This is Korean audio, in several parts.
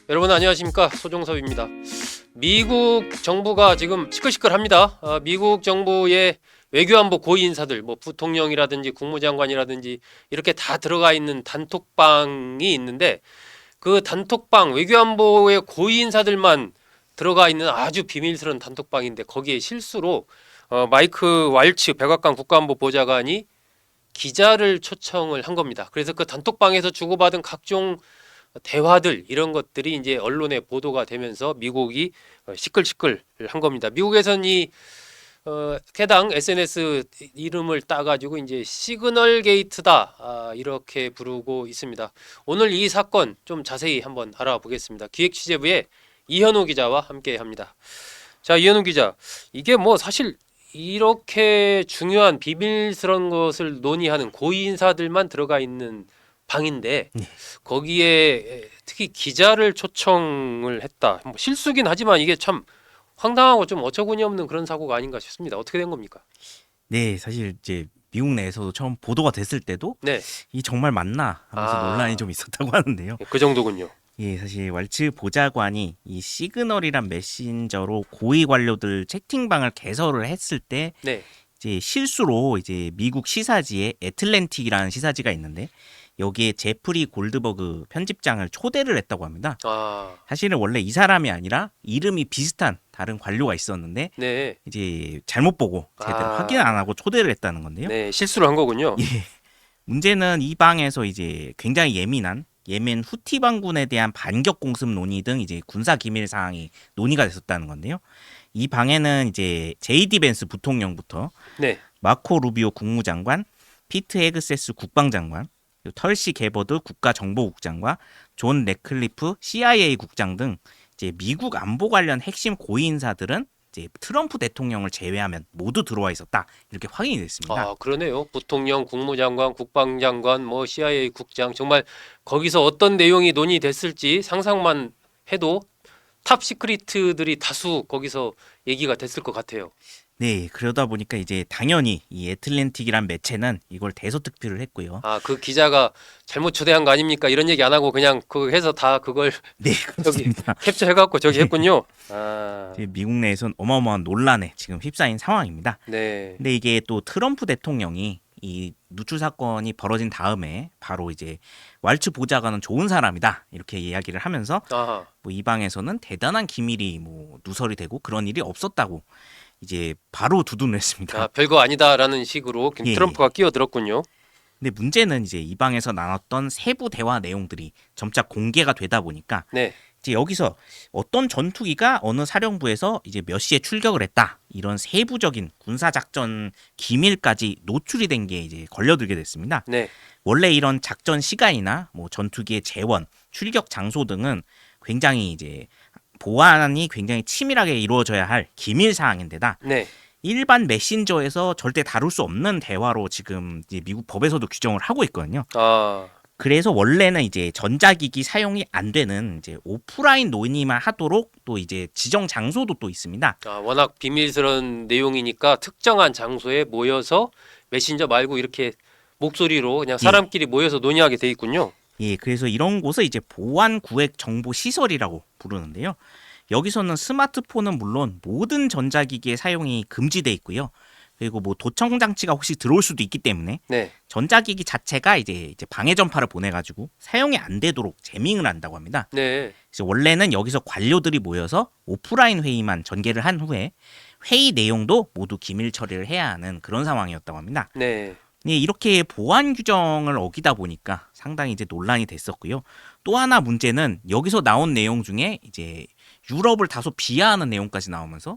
여러분 안녕하십니까, 소종섭입니다. 미국 정부가 지금 시끌시끌합니다. 미국 정부의 외교안보 고위 인사들, 뭐 부통령이라든지 국무장관이라든지 이렇게 다 들어가 있는 단톡방이 있는데, 그 단톡방, 외교안보의 고위 인사들만 들어가 있는 아주 비밀스러운 단톡방인데, 거기에 실수로 마이크 왈츠 백악관 국가안보 보좌관이 기자를 초청을 한 겁니다. 그래서 그 단톡방에서 주고받은 각종 대화들, 이런 것들이 이제 언론에 보도가 되면서 미국이 시끌시끌한 겁니다. 미국에서는 이 해당 SNS 이름을 따가지고 이제 시그널 게이트다, 이렇게 부르고 있습니다. 오늘 이 사건 좀 자세히 한번 알아보겠습니다. 기획취재부의 이현우 기자와 함께합니다. 자, 이현우 기자, 이게 뭐 사실 이렇게 중요한 비밀스러운 것을 논의하는 고위 인사들만 들어가 있는 방인데, 네. 거기에 특히 기자를 초청을 했다. 뭐 실수긴 하지만 이게 참 황당하고 좀 어처구니 없는 그런 사고가 아닌가 싶습니다. 어떻게 된 겁니까? 네, 사실 이제 미국 내에서도 처음 보도가 됐을 때도 네, 이 정말 맞나 하면서 논란이 좀 있었다고 하는데요. 그 정도군요. 예, 사실 왈츠 보좌관이 이 시그널이란 메신저로 고위 관료들 채팅방을 개설을 했을 때 네, 이제 실수로 이제 미국 시사지에 애틀랜틱이라는 시사지가 있는데 여기에 제프리 골드버그 편집장을 초대를 했다고 합니다. 아, 사실은 원래 이 사람이 아니라 이름이 비슷한 다른 관료가 있었는데 네, 이제 잘못 보고 제대로 아. 확인 안 하고 초대를 했다는 건데요. 네, 실수를 한 거군요. 예. 문제는 이 방에서 이제 굉장히 예민한 예멘 후티 반군에 대한 반격 공습 논의 등 이제 군사 기밀 사항이 논의가 됐었다는 건데요. 이 방에는 이제 제이디 벤스 부통령부터 네, 마코 루비오 국무장관, 피트 헤그세스 국방장관, 그리고 털시 게버드 국가정보국장과 존 레클리프 CIA 국장 등 이제 미국 안보 관련 핵심 고위 인사들은 이제 트럼프 대통령을 제외하면 모두 들어와 있었다, 이렇게 확인이 됐습니다. 그러네요. 부통령, 국무장관, 국방장관, 뭐 CIA 국장, 정말 거기서 어떤 내용이 논의됐을지 상상만 해도 탑 시크리트들이 다수 거기서 얘기가 됐을 것 같아요. 네, 그러다 보니까 이제 당연히 이 애틀랜틱이란 매체는 이걸 대서특필을 했고요. 그 기자가 잘못 초대한 거 아닙니까? 이런 얘기 안 하고 그냥 그거 해서 다 그걸 네, 저기 그렇습니다. 캡처해갖고 저기 했군요. 이제 미국 내에선 어마어마한 논란에 지금 휩싸인 상황입니다. 네. 근데 이게 또 트럼프 대통령이 이 누출 사건이 벌어진 다음에 바로 이제 왈츠 보좌관은 좋은 사람이다, 이렇게 이야기를 하면서 아하. 뭐 이 방에서는 대단한 기밀이 뭐 누설이 되고 그런 일이 없었다고 이제 바로 두둔을 했습니다. 별거 아니다라는 식으로 예. 트럼프가 끼어들었군요. 근데 문제는 이제 이 방에서 나눴던 세부 대화 내용들이 점차 공개가 되다 보니까 네. 이제 여기서 어떤 전투기가 어느 사령부에서 이제 몇 시에 출격을 했다, 이런 세부적인 군사작전 기밀까지 노출이 된 게 이제 걸려들게 됐습니다. 네. 원래 이런 작전 시간이나 뭐 전투기의 재원, 출격 장소 등은 굉장히 이제 보안이 굉장히 치밀하게 이루어져야 할 기밀 사항인데다 네. 일반 메신저에서 절대 다룰 수 없는 대화로 지금 이제 미국 법에서도 규정을 하고 있거든요. 아, 그래서 원래는 이제 전자기기 사용이 안 되는 이제 오프라인 논의만 하도록 또 이제 지정 장소도 또 있습니다. 워낙 비밀스러운 내용이니까 특정한 장소에 모여서 메신저 말고 이렇게 목소리로 그냥 사람끼리 모여서 논의하게 돼 있군요. 예, 그래서 이런 곳을 이제 보안 구획 정보 시설이라고 부르는데요. 여기서는 스마트폰은 물론 모든 전자기기의 사용이 금지돼 있고요. 그리고 뭐 도청 장치가 혹시 들어올 수도 있기 때문에 네. 전자기기 자체가 이제 방해 전파를 보내가지고 사용이 안 되도록 재밍을 한다고 합니다. 네. 그래서 원래는 여기서 관료들이 모여서 오프라인 회의만 전개를 한 후에 회의 내용도 모두 기밀 처리를 해야 하는 그런 상황이었다고 합니다. 네. 예, 이렇게 보안 규정을 어기다 보니까 상당히 이제 논란이 됐었고요. 또 하나 문제는 여기서 나온 내용 중에 이제 유럽을 다소 비하하는 내용까지 나오면서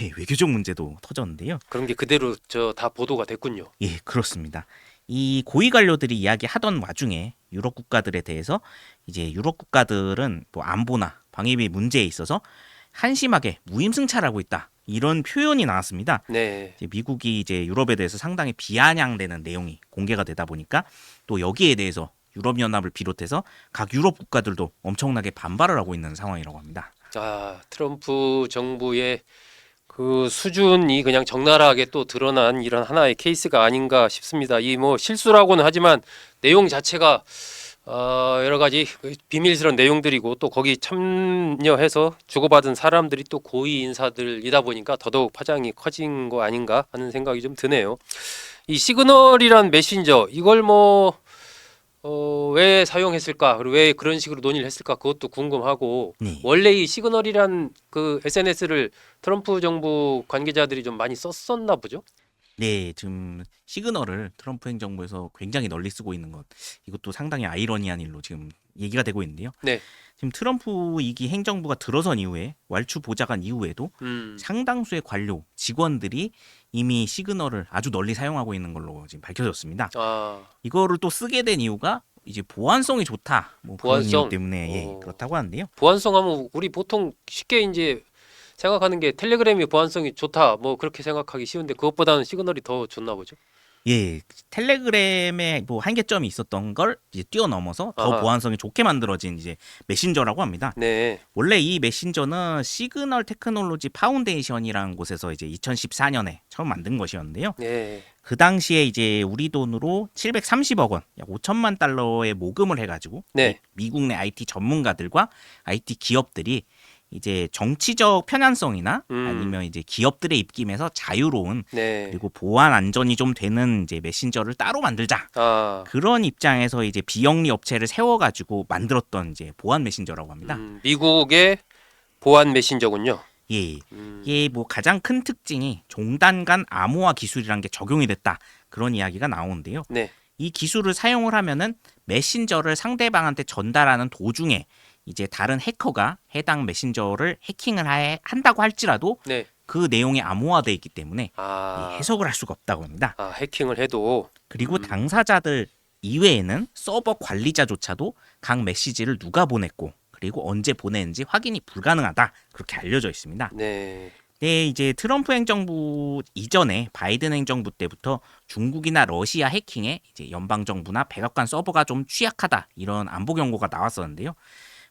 예, 외교적 문제도 터졌는데요. 그런 게 그대로 다 보도가 됐군요. 예, 그렇습니다. 이 고위 관료들이 이야기하던 와중에 유럽 국가들에 대해서 이제 유럽 국가들은 뭐 안보나 방위비 문제에 있어서 한심하게 무임승차하고 있다, 이런 표현이 나왔습니다. 네. 이제 미국이 이제 유럽에 대해서 상당히 비아냥대는 내용이 공개가 되다 보니까 또 여기에 대해서 유럽연합을 비롯해서 각 유럽 국가들도 엄청나게 반발을 하고 있는 상황이라고 합니다. 트럼프 정부의 그 수준이 그냥 적나라하게 또 드러난 이런 하나의 케이스가 아닌가 싶습니다. 이 뭐 실수라고는 하지만 내용 자체가 여러 가지 비밀스러운 내용들이고 또 거기 참여해서 주고받은 사람들이 또 고위 인사들이다 보니까 더더욱 파장이 커진 거 아닌가 하는 생각이 좀 드네요. 이 시그널이란 메신저 이걸 왜 사용했을까? 그리고 왜 그런 식으로 논의를 했을까? 그것도 궁금하고 네. 원래 이 시그널이란 그 SNS를 트럼프 정부 관계자들이 좀 많이 썼었나 보죠? 네, 지금 시그널을 트럼프 행정부에서 굉장히 널리 쓰고 있는 것, 이것도 상당히 아이러니한 일로 지금 얘기가 되고 있는데요. 네. 지금 트럼프 2기 행정부가 들어선 이후에 왈추 보좌관 이후에도 상당수의 관료, 직원들이 이미 시그널을 아주 널리 사용하고 있는 걸로 지금 밝혀졌습니다. 아, 이거를 또 쓰게 된 이유가 이제 보안성이 좋다, 뭐 그런 보안성? 이유 때문에 예, 그렇다고 하는데요. 보안성 하면 우리 보통 쉽게 이제 생각하는 게 텔레그램이 보안성이 좋다 뭐 그렇게 생각하기 쉬운데 그것보다는 시그널이 더 좋나 보죠. 예, 텔레그램에 뭐 한계점이 있었던 걸 이제 뛰어넘어서 더 아하. 보안성이 좋게 만들어진 이제 메신저라고 합니다. 네. 원래 이 메신저는 시그널 테크놀로지 파운데이션이라는 곳에서 이제 2014년에 처음 만든 것이었는데요. 네. 그 당시에 이제 우리 돈으로 730억 원, 약 5천만 달러의 모금을 해가지고 네. 미국 내 IT 전문가들과 IT 기업들이 이제 정치적 편향성이나 아니면 이제 기업들의 입김에서 자유로운 네. 그리고 보안 안전이 좀 되는 이제 메신저를 따로 만들자. 아, 그런 입장에서 이제 비영리 업체를 세워가지고 만들었던 이제 보안 메신저라고 합니다. 미국의 보안 메신저군요. 예, 이게 뭐 가장 큰 특징이 종단 간 암호화 기술이란 게 적용이 됐다. 그런 이야기가 나오는데요. 네. 이 기술을 사용을 하면은 메신저를 상대방한테 전달하는 도중에 이제 다른 해커가 해당 메신저를 해킹을 한다고 할지라도 네. 그 내용이 암호화되어 있기 때문에 아, 해석을 할 수가 없다고 합니다. 해킹을 해도 그리고 당사자들 이외에는 서버 관리자조차도 각 메시지를 누가 보냈고 그리고 언제 보냈는지 확인이 불가능하다. 그렇게 알려져 있습니다. 네. 네, 이제 트럼프 행정부 이전에 바이든 행정부 때부터 중국이나 러시아 해킹에 이제 연방 정부나 백악관 서버가 좀 취약하다 이런 안보 경고가 나왔었는데요.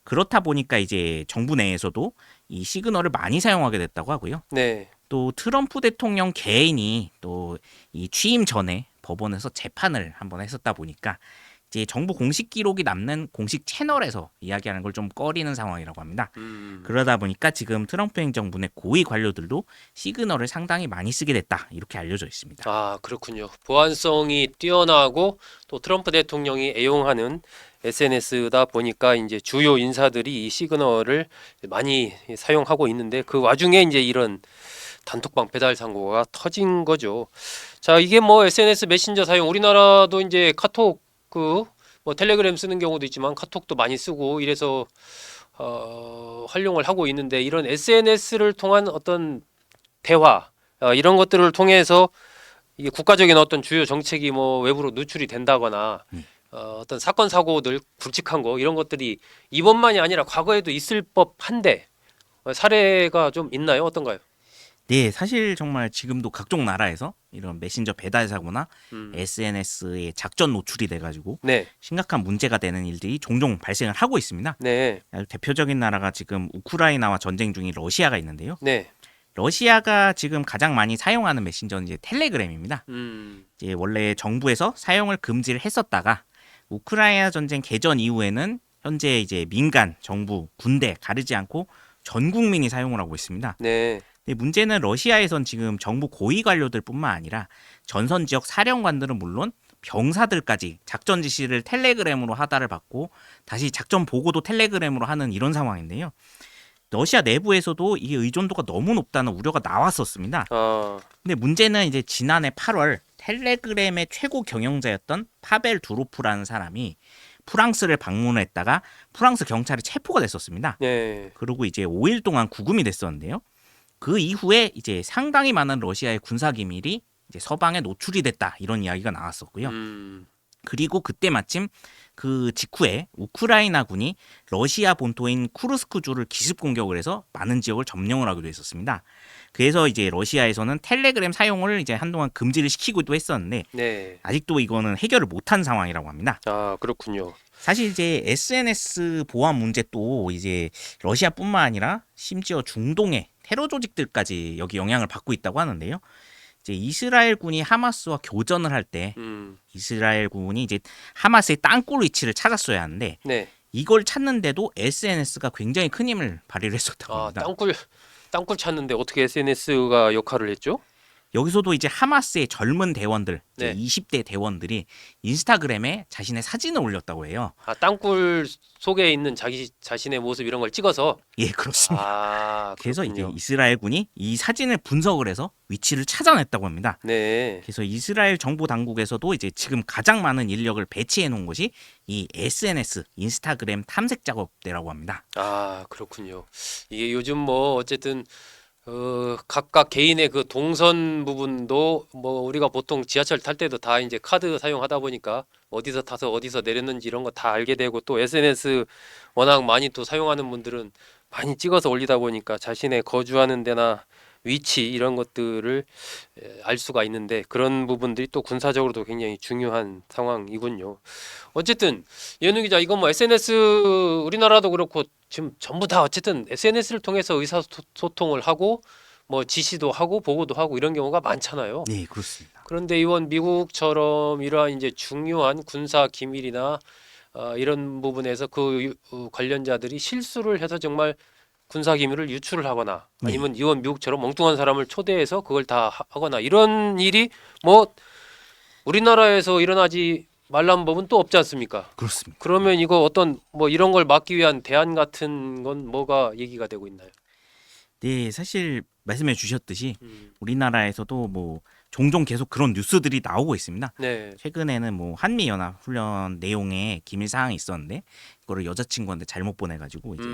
그렇다 보니까 이제 정부 내에서도 이 시그널을 많이 사용하게 됐다고 하고요. 네. 또 트럼프 대통령 개인이 또 이 취임 전에 법원에서 재판을 한번 했었다 보니까 이제 정부 공식 기록이 남는 공식 채널에서 이야기하는 걸 좀 꺼리는 상황이라고 합니다. 그러다 보니까 지금 트럼프 행정부 내 고위 관료들도 시그널을 상당히 많이 쓰게 됐다 이렇게 알려져 있습니다. 아, 그렇군요. 보안성이 뛰어나고 또 트럼프 대통령이 애용하는 SNS다 보니까 이제 주요 인사들이 이 시그널을 많이 사용하고 있는데 그 와중에 이제 이런 단톡방 배달 사고가 터진 거죠. 자, 이게 뭐 SNS 메신저 사용 우리나라도 이제 카톡 뭐 텔레그램 쓰는 경우도 있지만 카톡도 많이 쓰고 이래서 활용을 하고 있는데 이런 SNS를 통한 어떤 대화 이런 것들을 통해서 이게 국가적인 어떤 주요 정책이 뭐 외부로 누출이 된다거나 어떤 사건 사고들 굵직한 거 이런 것들이 이번만이 아니라 과거에도 있을 법한데 사례가 좀 있나요? 어떤가요? 네, 사실 정말 지금도 각종 나라에서 이런 메신저 배달 사고나 SNS에 작전 노출이 돼가지고 네, 심각한 문제가 되는 일들이 종종 발생을 하고 있습니다. 네, 아주 대표적인 나라가 지금 우크라이나와 전쟁 중인 러시아가 있는데요. 네, 러시아가 지금 가장 많이 사용하는 메신저는 이제 텔레그램입니다. 이제 원래 정부에서 사용을 금지를 했었다가 우크라이나 전쟁 개전 이후에는 현재 이제 민간, 정부, 군대 가리지 않고 전 국민이 사용을 하고 있습니다. 네, 근데 문제는 러시아에선 지금 정부 고위 관료들뿐만 아니라 전선 지역 사령관들은 물론 병사들까지 작전 지시를 텔레그램으로 하다를 받고 다시 작전 보고도 텔레그램으로 하는 이런 상황인데요. 러시아 내부에서도 이 의존도가 너무 높다는 우려가 나왔었습니다. 근데 문제는 이제 지난해 8월 텔레그램의 최고 경영자였던 파벨 두로프라는 사람이 프랑스를 방문했다가 프랑스 경찰에 체포가 됐었습니다. 네, 그리고 이제 5일 동안 구금이 됐었는데요. 그 이후에 이제 상당히 많은 러시아의 군사 기밀이 이제 서방에 노출이 됐다 이런 이야기가 나왔었고요. 그리고 그때 마침 그 직후에 우크라이나군이 러시아 본토인 쿠르스크주를 기습 공격을 해서 많은 지역을 점령을 하기도 했었습니다. 그래서 이제 러시아에서는 텔레그램 사용을 이제 한동안 금지를 시키기도 했었는데 네. 아직도 이거는 해결을 못한 상황이라고 합니다. 아, 그렇군요. 사실 이제 SNS 보안 문제 또 이제 러시아뿐만 아니라 심지어 중동의 테러 조직들까지 여기 영향을 받고 있다고 하는데요. 이제 이스라엘군이 하마스와 교전을 할 때 음. 이스라엘군이 이제 하마스의 땅굴 위치를 찾았어야 하는데 네. 이걸 찾는데도 SNS가 굉장히 큰 힘을 발휘를 했었다고 아, 합니다. 땅굴 찾는데 어떻게 SNS가 역할을 했죠? 여기서도 이제 하마스의 젊은 대원들, 이제 네. 20대 대원들이 인스타그램에 자신의 사진을 올렸다고 해요. 아, 땅굴 속에 있는 자기 자신의 모습 이런 걸 찍어서. 예, 그렇습니다. 아, 그래서 이제 그렇군요. 이스라엘군이 이 사진을 분석을 해서 위치를 찾아냈다고 합니다. 네. 그래서 이스라엘 정보 당국에서도 이제 지금 가장 많은 인력을 배치해 놓은 것이 이 SNS, 인스타그램 탐색 작업대라고 합니다. 아, 그렇군요. 이게 요즘 뭐 어쨌든 각각 개인의 그 동선 부분도 뭐 우리가 보통 지하철 탈 때도 다 이제 카드 사용하다 보니까 어디서 타서 어디서 내렸는지 이런 거 다 알게 되고, 또 SNS 워낙 많이 또 사용하는 분들은 많이 찍어서 올리다 보니까 자신의 거주하는 데나 위치 이런 것들을 알 수가 있는데, 그런 부분들이 또 군사적으로도 굉장히 중요한 상황이군요. 어쨌든 예능 기자, 이건 뭐 SNS, 우리나라도 그렇고 지금 전부 다 어쨌든 SNS를 통해서 의사소통을 하고 뭐 지시도 하고 보고도 하고 이런 경우가 많잖아요. 네, 그렇습니다. 그런데 이번 미국처럼 이러한 이제 중요한 군사 기밀이나 이런 부분에서 관련자들이 실수를 해서 정말 군사 기밀을 유출을 하거나, 아니면 이번 미국처럼 엉뚱한 사람을 초대해서 그걸 다 하거나, 이런 일이 뭐 우리나라에서 일어나지 말란 법은 또 없지 않습니까? 그렇습니다. 그러면 이거 어떤 뭐 이런 걸 막기 위한 대안 같은 건 뭐가 얘기가 되고 있나요? 네, 사실 말씀해 주셨듯이 음. 우리나라에서도 뭐 종종 계속 그런 뉴스들이 나오고 있습니다. 네. 최근에는 뭐 한미연합 훈련 내용에 기밀 사항이 있었는데 이거를 여자친구한테 잘못 보내가지고 이제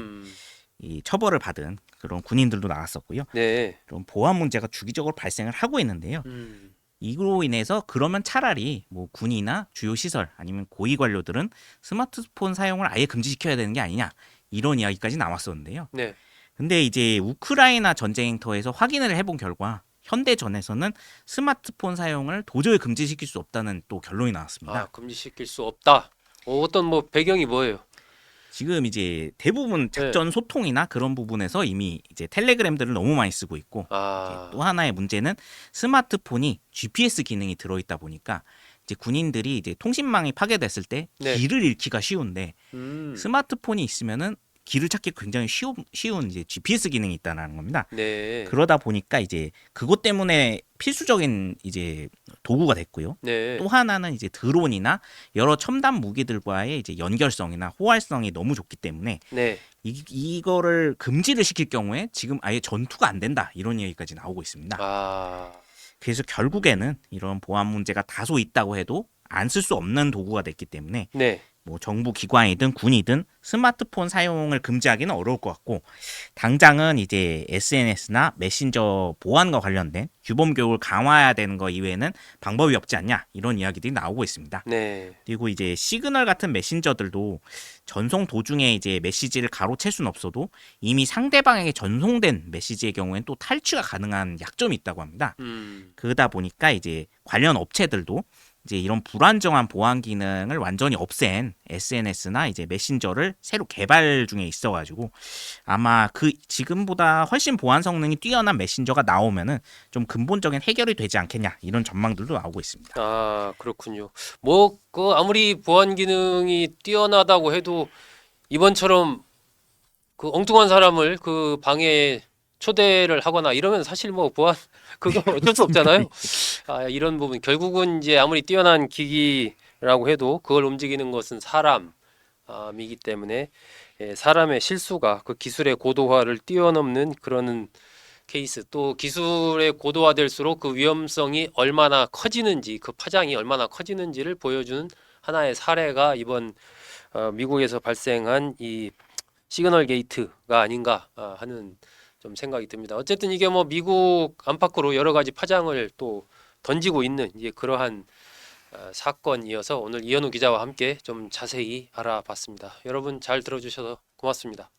이 처벌을 받은 그런 군인들도 나왔었고요. 네. 그런 보안 문제가 주기적으로 발생을 하고 있는데요. 이로 인해서 그러면 차라리 뭐 군이나 주요 시설 아니면 고위 관료들은 스마트폰 사용을 아예 금지시켜야 되는 게 아니냐, 이런 이야기까지 나왔었는데요. 네. 근데 이제 우크라이나 전쟁터에서 확인을 해본 결과 현대전에서는 스마트폰 사용을 도저히 금지시킬 수 없다는 또 결론이 나왔습니다. 아, 금지시킬 수 없다. 어떤 뭐 배경이 뭐예요? 지금 이제 대부분 작전 소통이나 그런 부분에서 이미 이제 텔레그램들을 너무 많이 쓰고 있고, 아. 또 하나의 문제는 스마트폰이 GPS 기능이 들어있다 보니까 이제 군인들이 이제 통신망이 파괴됐을 때 네. 길을 잃기가 쉬운데 음. 스마트폰이 있으면은 길을 찾기 굉장히 쉬운 이제 GPS 기능이 있다는 겁니다. 네. 그러다 보니까 이제 그것 때문에 필수적인 이제 도구가 됐고요. 네. 또 하나는 이제 드론이나 여러 첨단 무기들과의 이제 연결성이나 호환성이 너무 좋기 때문에 네. 이거를 금지를 시킬 경우에 지금 아예 전투가 안 된다, 이런 얘기까지 나오고 있습니다. 아. 그래서 결국에는 이런 보안 문제가 다소 있다고 해도 안 쓸 수 없는 도구가 됐기 때문에 네. 뭐 정부 기관이든 군이든 스마트폰 사용을 금지하기는 어려울 것 같고, 당장은 이제 SNS나 메신저 보안과 관련된 규범 교육을 강화해야 되는 거 이외에는 방법이 없지 않냐, 이런 이야기들이 나오고 있습니다. 네. 그리고 이제 시그널 같은 메신저들도 전송 도중에 이제 메시지를 가로챌 수는 없어도 이미 상대방에게 전송된 메시지의 경우에는 또 탈취가 가능한 약점이 있다고 합니다. 그러다 보니까 이제 관련 업체들도 이제 이런 불안정한 보안 기능을 완전히 없앤 SNS나 이제 메신저를 새로 개발 중에 있어가지고 아마 그 지금보다 훨씬 보안 성능이 뛰어난 메신저가 나오면은 좀 근본적인 해결이 되지 않겠냐, 이런 전망들도 나오고 있습니다. 아, 그렇군요. 뭐 그 아무리 보안 기능이 뛰어나다고 해도 이번처럼 그 엉뚱한 사람을 그 방에 초대를 하거나 이러면 사실 뭐 보안 그거 어쩔 수 없잖아요. 아, 이런 부분 결국은 이제 아무리 뛰어난 기기라고 해도 그걸 움직이는 것은 사람이기 때문에 사람의 실수가 그 기술의 고도화를 뛰어넘는 그런 케이스, 또 기술의 고도화될수록 그 위험성이 얼마나 커지는지, 그 파장이 얼마나 커지는지를 보여주는 하나의 사례가 이번 미국에서 발생한 이 시그널 게이트가 아닌가 하는 좀 생각이 듭니다. 어쨌든 이게 뭐 미국 안팎으로 여러 가지 파장을 또 던지고 있는 이제 그러한 사건이어서 오늘 이현우 기자와 함께 좀 자세히 알아봤습니다. 여러분 잘 들어주셔서 고맙습니다.